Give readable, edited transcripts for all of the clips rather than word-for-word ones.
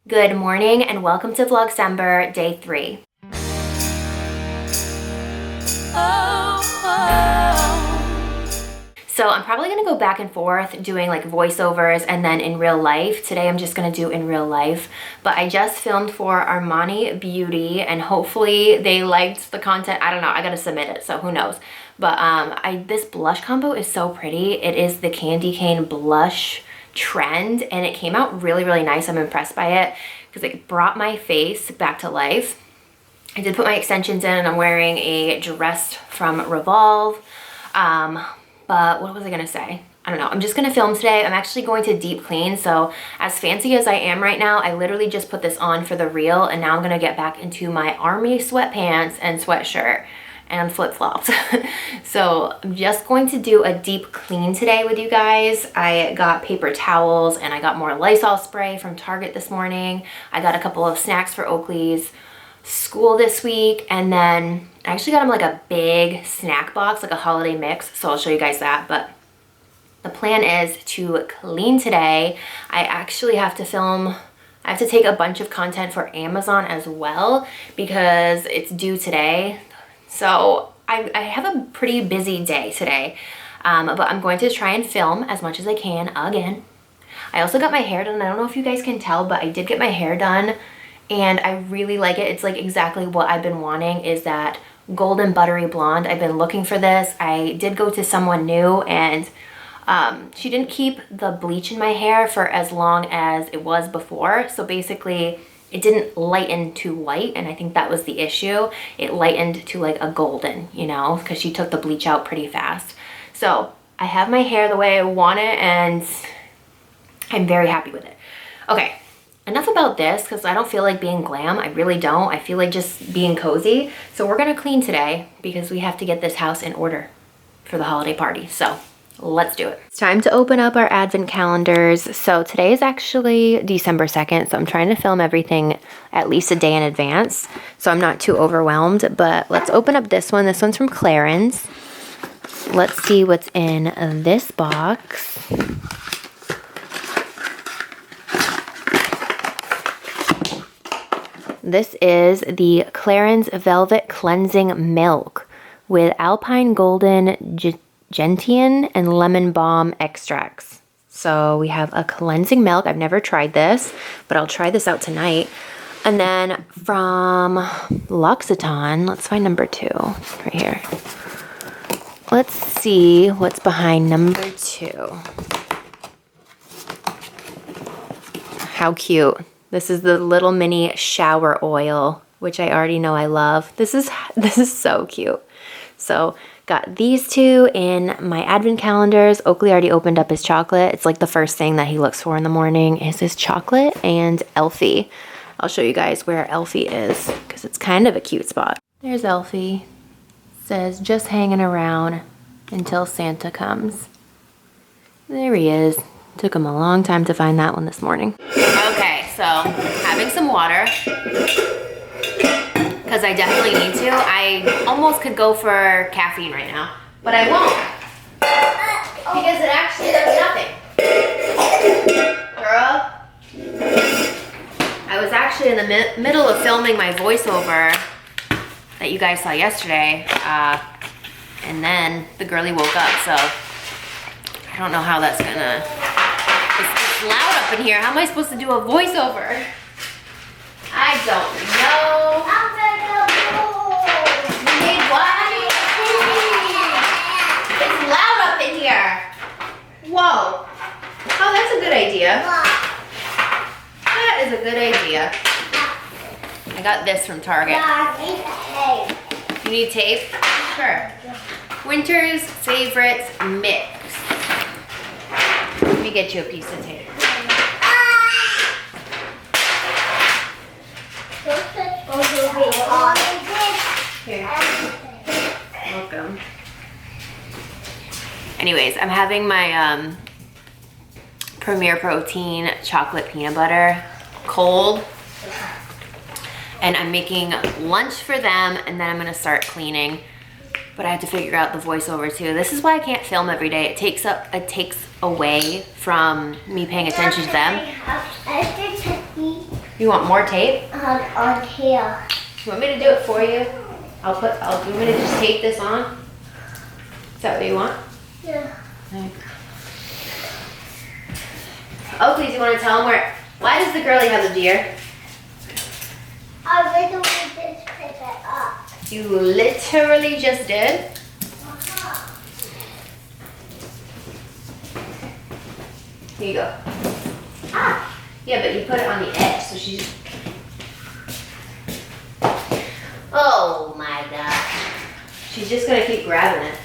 Good morning and welcome to VLOGCEMBER day 3. So I'm probably gonna go back and forth doing like voiceovers and then in real life. Today I'm just gonna do in real life, but I just filmed for Armani Beauty and hopefully they liked the content. I don't know, I gotta submit it, so who knows. But this blush combo is so pretty. It is the candy cane blush trend and it came out really nice. I'm impressed by it because it brought my face back to life. I did put my extensions in and I'm wearing a dress from Revolve. But what was I gonna say? I don't know. I'm just gonna film today. I'm actually going to deep clean. So as fancy as I am right now, I literally just put this on for the reel and now I'm gonna get back into my army sweatpants and sweatshirt and flip-flops. So I'm just going to do a deep clean today with you guys. I got paper towels and I got more Lysol spray from Target this morning. I got a couple of snacks for Oakley's school this week, and then I actually got him like a big snack box, like a holiday mix, so I'll show you guys that. But the plan is to clean today. I actually have to film, I have to take a bunch of content for Amazon as well because it's due today. So I have a pretty busy day today, but I'm going to try and film as much as I can again. I also got my hair done. I don't know if you guys can tell, but I did get my hair done and I really like it. It's like exactly what I've been wanting, is that golden buttery blonde. I've been looking for this. I did go to someone new and she didn't keep the bleach in my hair for as long as it was before. So basically it didn't lighten too white, and I think that was the issue. It lightened to like a golden, you know, because she took the bleach out pretty fast. So I have my hair the way I want it and I'm very happy with it. Okay, enough about this because I don't feel like being glam. I really don't. I feel like just being cozy. So we're gonna clean today because we have to get this house in order for the holiday party. So let's do it. It's time to open up our advent calendars. So today is actually December 2nd. So I'm trying to film everything at least a day in advance so I'm not too overwhelmed. But let's open up this one. This one's from Clarins. Let's see what's in this box. This is the Clarins Velvet Cleansing Milk with Alpine Golden Gentian and Lemon Balm extracts. So we have a cleansing milk. I've never tried this, but I'll try this out tonight. And then from L'Occitane, let's find number 2 right here. Let's see what's behind number 2. How cute. This is the little mini shower oil, which I already know I love. This is so cute. So got these 2 in my advent calendars. Oakley already opened up his chocolate. It's like the first thing that he looks for in the morning is his chocolate and Elfie. I'll show you guys where Elfie is because it's kind of a cute spot. There's Elfie. It says just hanging around until Santa comes. There he is. Took him a long time to find that one this morning. Okay, so having some water because I definitely need to. I almost could go for caffeine right now, but I won't because it actually does nothing. Girl, I was actually in the middle of filming my voiceover that you guys saw yesterday, and then the girlie woke up, so I don't know how that's gonna... It's loud up in here. How am I supposed to do a voiceover? I don't know. You need what? It's loud up in here. Whoa. Oh, that's a good idea. That is a good idea. I got this from Target. You need tape? Sure. Winter's Favorites Mix. Let me get you a piece of tape. Here. Welcome. Anyways, I'm having my Premier Protein chocolate peanut butter cold. And I'm making lunch for them and then I'm gonna start cleaning. But I have to figure out the voiceover too. This is why I can't film every day. It takes away from me paying attention to them. You want more tape? On here. You want me to do it for you? You want me to just tape this on? Is that what you want? Yeah. Okay. Oh, please, you want to tell them why does the girlie have a deer? I literally just pick it up. You literally just did? Here you go. Ah! Yeah, but you put it on the edge, so she's... Oh my gosh. She's just gonna keep grabbing it.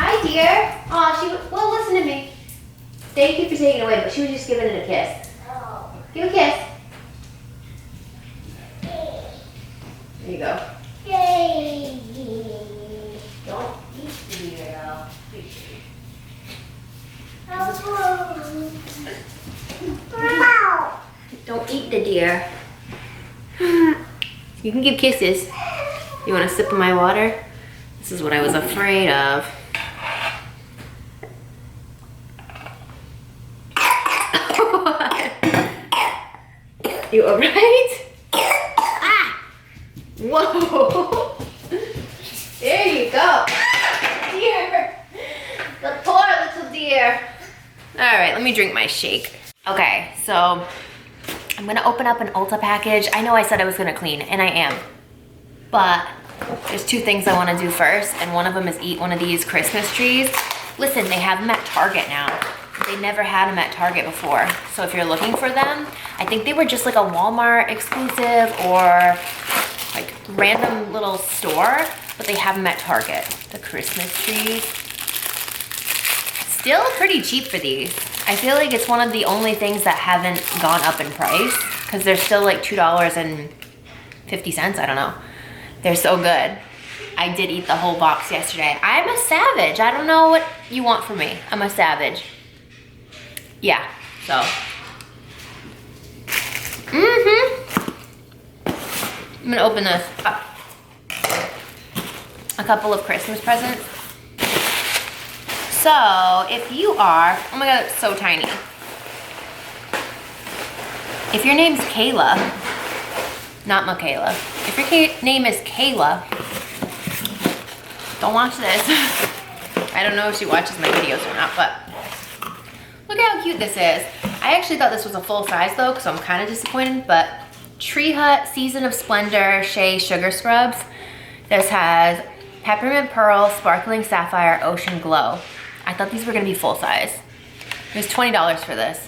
Hi, dear. Oh, well, listen to me. Thank you for taking it away, but she was just giving it a kiss. Oh. Give a kiss. There you go. Yay. Don't eat the deer, though. Don't eat the deer. You can give kisses. You want a sip of my water? This is what I was afraid of. You alright? Ah! Whoa! There you go. Deer. The poor little deer. Alright, let me drink my shake. Okay, so I'm gonna open up an Ulta package. I know I said I was gonna clean, and I am. But there's two things I wanna do first, and one of them is eat one of these Christmas trees. Listen, they have them at Target now. They never had them at Target before. So if you're looking for them, I think they were just like a Walmart exclusive or like random little store, but they have them at Target. The Christmas trees. Still pretty cheap for these. I feel like it's one of the only things that haven't gone up in price because they're still like $2.50, I don't know. They're so good. I did eat the whole box yesterday. I'm a savage. I don't know what you want from me. I'm a savage. Yeah, so. I'm gonna open this up. A couple of Christmas presents. So, if you are, oh my God, it's so tiny. If your name's Kayla, not Michaela. If your name is Kayla, don't watch this. I don't know if she watches my videos or not, but look how cute this is. I actually thought this was a full size though, so I'm kind of disappointed, but Tree Hut Season of Splendor Shea Sugar Scrubs. This has Peppermint Pearl, Sparkling Sapphire, Ocean Glow. I thought these were gonna be full size. It was $20 for this.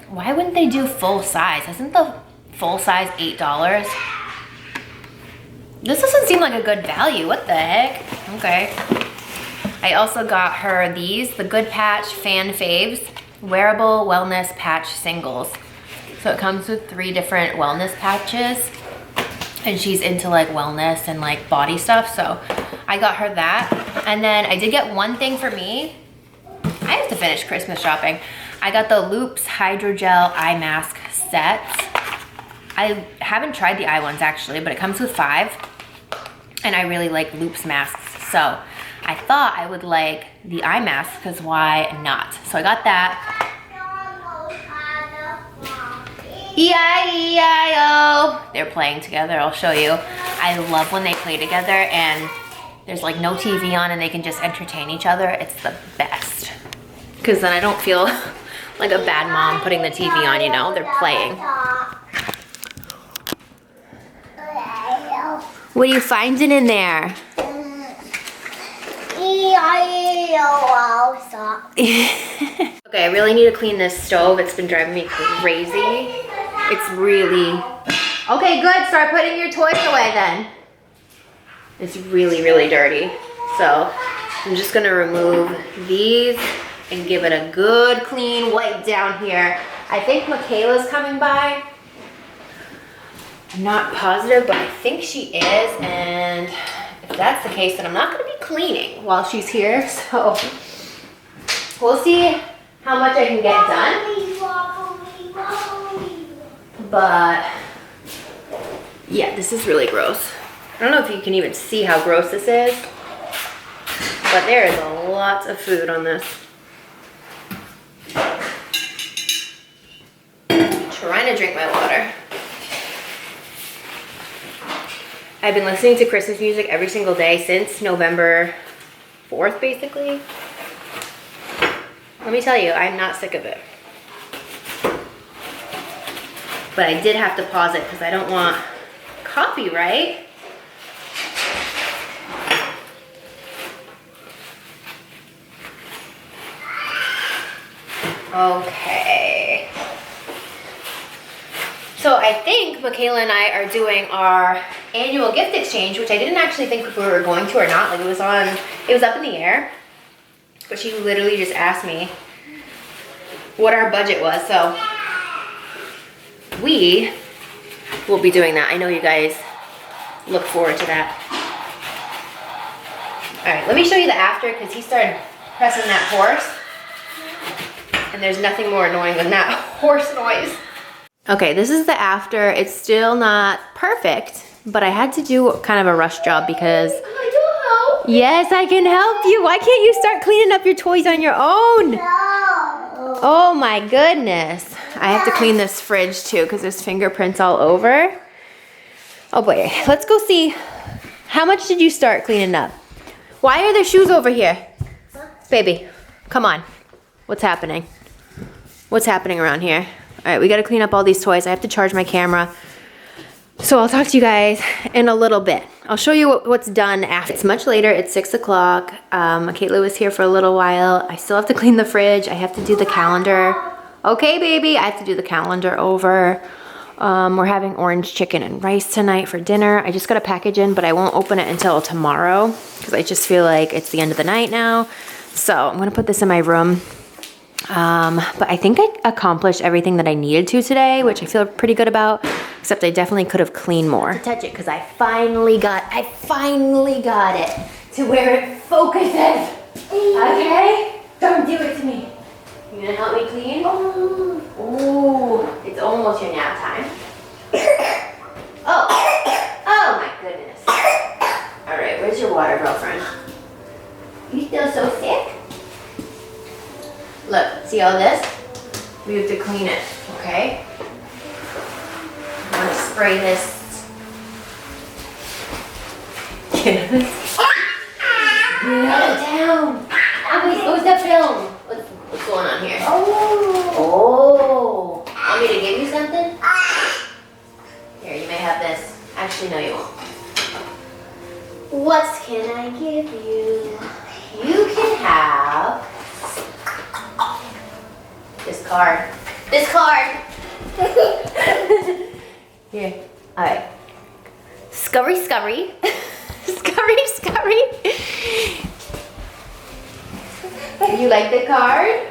Why wouldn't they do full size? Isn't the full size $8? This doesn't seem like a good value. What the heck? Okay. I also got her these, the Good Patch Fan Faves, Wearable Wellness Patch Singles. So it comes with 3 different wellness patches. And she's into like wellness and like body stuff. So I got her that. And then I did get one thing for me. I have to finish Christmas shopping. I got the Loops Hydrogel Eye Mask set. I haven't tried the eye ones actually, but it comes with 5. And I really like Loops masks. So I thought I would like the eye mask because why not? So I got that. E-I-E-I-O. They're playing together, I'll show you. I love when they play together and there's like no TV on and they can just entertain each other. It's the best. Because then I don't feel like a bad mom putting the TV on, you know? They're playing. What are you finding in there? Okay, I really need to clean this stove. It's been driving me crazy. It's really... Okay, good. Start putting your toys away then. It's really, really dirty. So I'm just gonna remove these and give it a good clean wipe down here. I think Michaela's coming by. I'm not positive, but I think she is. And if that's the case, then I'm not gonna be cleaning while she's here. So we'll see how much I can get done. But yeah, this is really gross. I don't know if you can even see how gross this is. But there is a lot of food on this. Trying to drink my water. I've been listening to Christmas music every single day since November 4th, basically. Let me tell you, I'm not sick of it. But I did have to pause it because I don't want copyright. Okay. So I think Michaela and I are doing our annual gift exchange, which I didn't actually think if we were going to or not. Like it was up in the air. But she literally just asked me what our budget was. So we will be doing that. I know you guys look forward to that. All right, let me show you the after because he started pressing that horse. And there's nothing more annoying than that horse noise. Okay, this is the after. It's still not perfect, but I had to do kind of a rush job because... Can I do help? Yes, I can help you. Why can't you start cleaning up your toys on your own? No. Oh my goodness. I have to clean this fridge too because there's fingerprints all over. Oh boy, let's go see. How much did you start cleaning up? Why are there shoes over here? Baby, come on. What's happening? What's happening around here? All right, we gotta clean up all these toys. I have to charge my camera. So I'll talk to you guys in a little bit. I'll show you what's done after. It's much later, it's 6 o'clock. Michaela was here for a little while. I still have to clean the fridge. I have to do the calendar. Okay, baby, I have to do the calendar over. We're having orange chicken and rice tonight for dinner. I just got a package in, but I won't open it until tomorrow because I just feel like it's the end of the night now. So I'm gonna put this in my room. But I think I accomplished everything that I needed to today, which I feel pretty good about, except I definitely could have cleaned more. Touch it because I finally got it to where it focuses. Okay? Don't do it to me. You gonna help me clean? Ooh, it's almost your nap time. Oh my goodness. All right, where's your water, girlfriend? You still so sick? Look, see all this? We have to clean it, okay? I'm gonna spray this. Get it down. Where's the film? What's going on here? Oh. Want me to give you something? Here, you may have this. Actually, no, you won't. What can I give you? You can have this card. This card! Here. Alright. Scurry, scurry. Scurry, scurry. You like the card?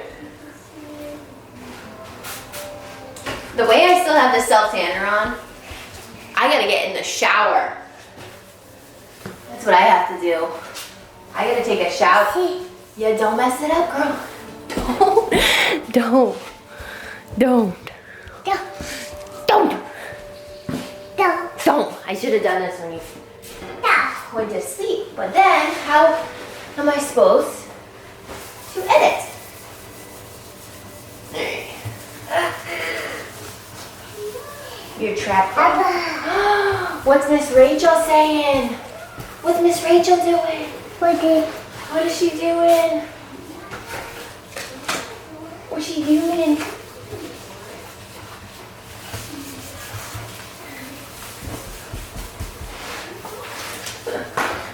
The way I still have the self-tanner on, I gotta get in the shower. That's what I have to do. I gotta take a shower. Yeah, don't mess it up, girl. Don't. I should have done this when you went to sleep. But then, how am I supposed to edit? You're trapped. What's Miss Rachel saying? What's Miss Rachel doing? What is she doing? What's she doing?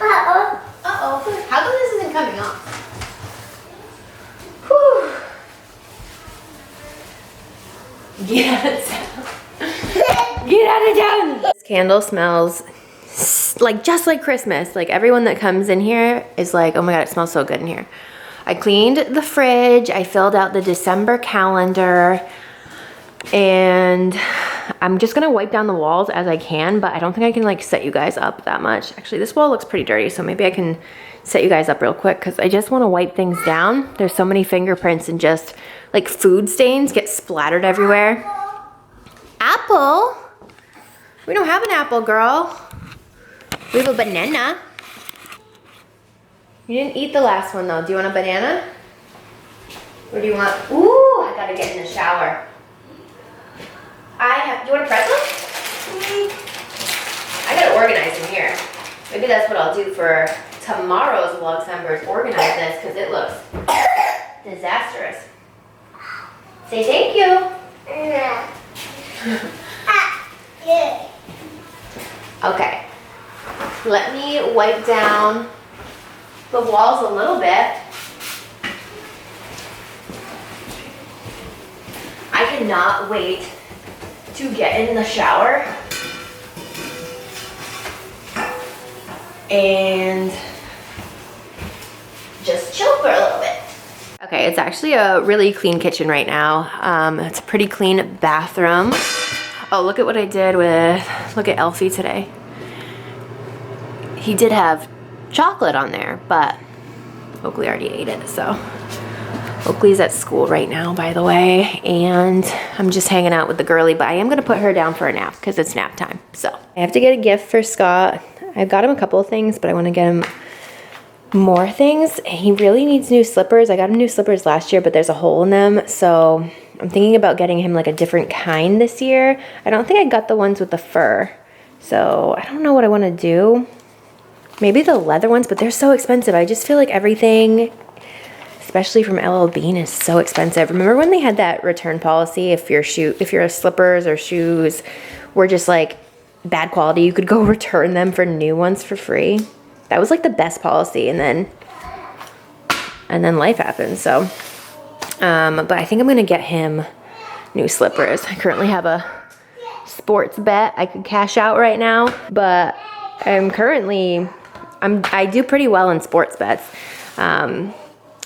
Uh-oh. How come this isn't coming off? Whew. Get out of town. Get out of town. This candle smells like just like Christmas. Like everyone that comes in here is like, oh my God, it smells so good in here. I cleaned the fridge. I filled out the December calendar. And I'm just gonna wipe down the walls as I can, but I don't think I can like set you guys up that much. Actually, this wall looks pretty dirty, so maybe I can set you guys up real quick because I just want to wipe things down. There's so many fingerprints and just like food stains get splattered everywhere. Apple? We don't have an apple, girl. We have a banana. You didn't eat the last one though. Do you want a banana? Or do you want, ooh, I gotta get in the shower. Do you want a pretzel? I gotta organize in here. Maybe that's what I'll do for tomorrow's VLOGCEMBER, is organize this because it looks disastrous. Say thank you. Okay. Let me wipe down the walls a little bit. I cannot wait to get in the shower and just chill for a little bit. Okay, it's actually a really clean kitchen right now. It's a pretty clean bathroom. Oh, look at what I did look at Elfie today. He did have chocolate on there, but Oakley already ate it, so. Oakley's at school right now, by the way, and I'm just hanging out with the girly, but I am gonna put her down for a nap because it's nap time. So I have to get a gift for Scott. I've got him a couple of things, but I wanna get him more things. He really needs new slippers. I got him new slippers last year, but there's a hole in them, so I'm thinking about getting him like a different kind this year. I don't think I got the ones with the fur, so I don't know what I wanna do. Maybe the leather ones, but they're so expensive. I just feel like everything, especially from LL Bean, is so expensive. Remember when they had that return policy if your slippers or shoes were just like bad quality, you could go return them for new ones for free? That was like the best policy, and then life happened. So but I think I'm gonna get him new slippers. I currently have a sports bet I could cash out right now, but I do pretty well in sports bets.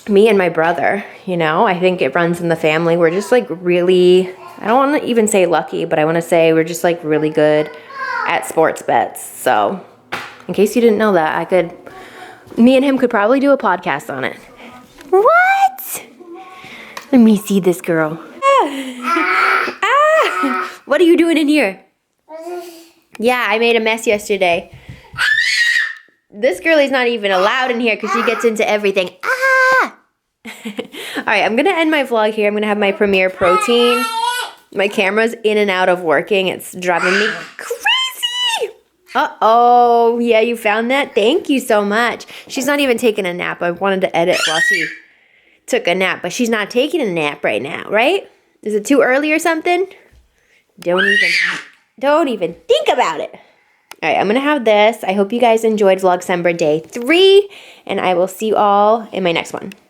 Me and my brother, you know, I think it runs in the family. We're just like really, I don't want to even say lucky, but I want to say we're just like really good at sports bets. So in case you didn't know that, me and him could probably do a podcast on it. What? Let me see this girl. What are you doing in here? Yeah, I made a mess yesterday. This girlie's not even allowed in here because she gets into everything. All right, I'm going to end my vlog here. I'm going to have my Premier Protein. My camera's in and out of working. It's driving me crazy. Uh-oh. Yeah, you found that? Thank you so much. She's not even taking a nap. I wanted to edit while she took a nap, but she's not taking a nap right now, right? Is it too early or something? Don't even think about it. All right, I'm going to have this. I hope you guys enjoyed VLOGCEMBER Day 3, and I will see you all in my next one.